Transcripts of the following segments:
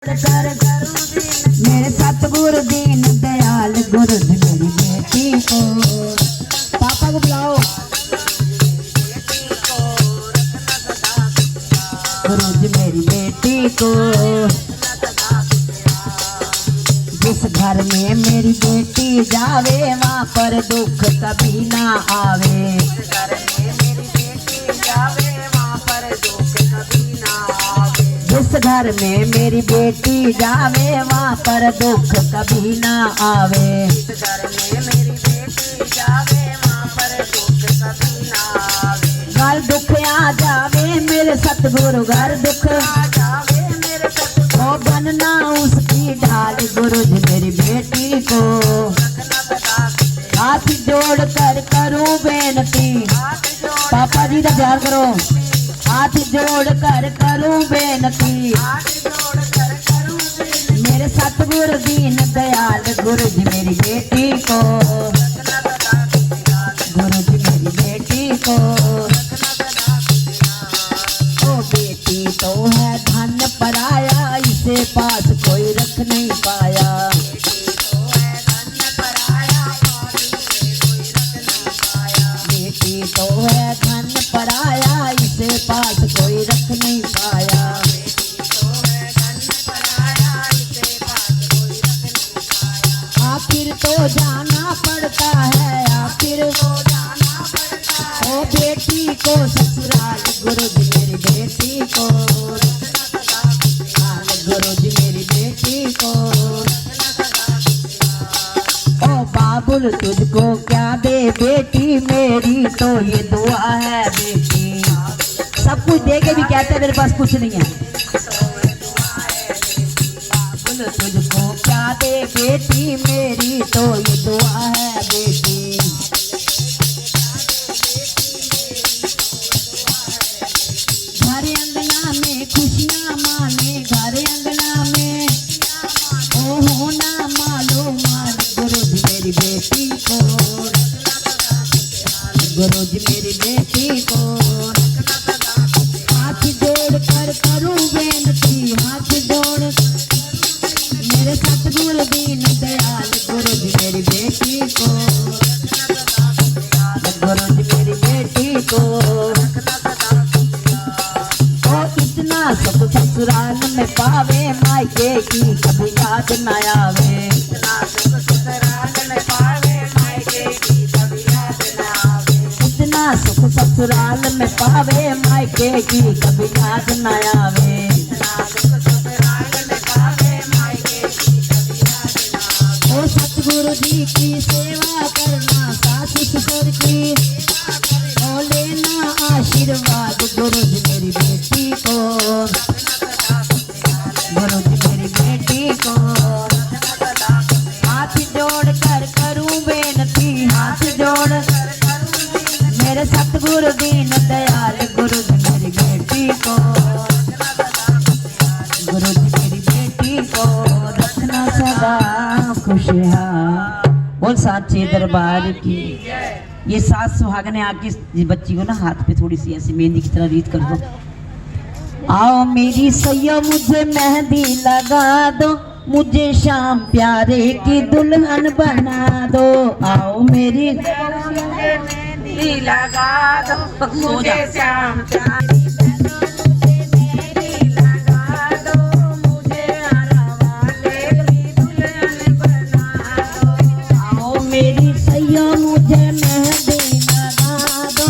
मेरे सतगुरु दीन दयाल गुरु जी मेरी बेटी को। पापा को बुलाओ। गुरु जी मेरी बेटी को। जिस घर में मेरी बेटी जावे वहाँ पर दुख कभी ना आवे। जिस घर में मेरी बेटी जावे वहाँ पर दुख कभी ना आवे। घर दुख आ जावे मेरे सतगुरु घर दुख आ जावे मेरे सतगुरु। ओ बनना उसकी ढाल गुरु जी मेरी बेटी को। हाथ जोड़ कर करूं बेनती। पापा जी का प्यार करो। हाथ जोड़ कर करूं बेनती। मेरे सतगुरु दीन दयाल गुरु जी मेरी बेटी को। गुरु जी मेरी बेटी को। ओ बेटी तो है धन पराया इसे पास कोई रख नहीं पाया। बेटी तो है धन पराया इसे पास कोई रख नहीं पाया। आखिर तो जाना पड़ता है आखिर तो जाना पड़ता है। ओ बेटी को ससुराल गुरु जी मेरी बेटी को। गुरु जी मेरी बेटी को। ओ बाबुल तुझको क्या दे बेटी मेरी तो ये दुआ है बेटी। सब कुछ दे के भी कहते हैं मेरे पास कुछ नहीं है। बाबुल तुझको क्या दे बेटी मेरी तो ये दुआ है बेटी। घर अंगना में खुशियां माने घर अंगना में ओ होना मालो मान गुरु जी मेरी बेटी को। गुरु जी मेरी बेटी को। हाथ जोड़ कर करूं बेनती। हाथ जोड़ मेरे सतगुरु दीन दयाल गुरु जी मेरी बेटी को। गुरु जी मेरी बेटी को। ओ इतना सुख ससुराल में पावे मायके की कभी याद न आवे। इतना सुख ससुराल में पावे मायके की कभी याद न आवे। ओ सतगुरु जी की सेवा करना सास ससुर की। ओ लेना आशीर्वाद गुरु जी मेरी बेटी को। गुरु जी मेरी बेटी को। हाथ जोड़ कर करूं बेनती। हाथ जोड़ मेरे सतगुरु दीन दयाल गुरु जी मेरी बेटी को। गुरु जी मेरी बेटी को रखना सदा खुशहाल। बोल साचे दरबार की। ये सास सुहागने आके इस बच्ची को ना हाथ पे थोड़ी सी ऐसी मेहंदी की तरह रीत कर दो। आओ मेरी सैया मुझे मेहंदी लगा दो। मुझे श्याम प्यारे की दुल्हन बना दो। आओ मेरी मेहंदी लगा दो। मुझे श्याम प्यारे मेरी सैया मुझे मेहंदी लगा दो।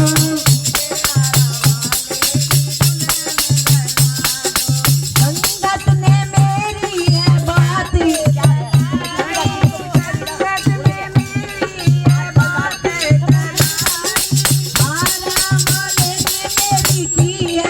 संगत ने मेरी है बात आराम वाले ने मेरी की है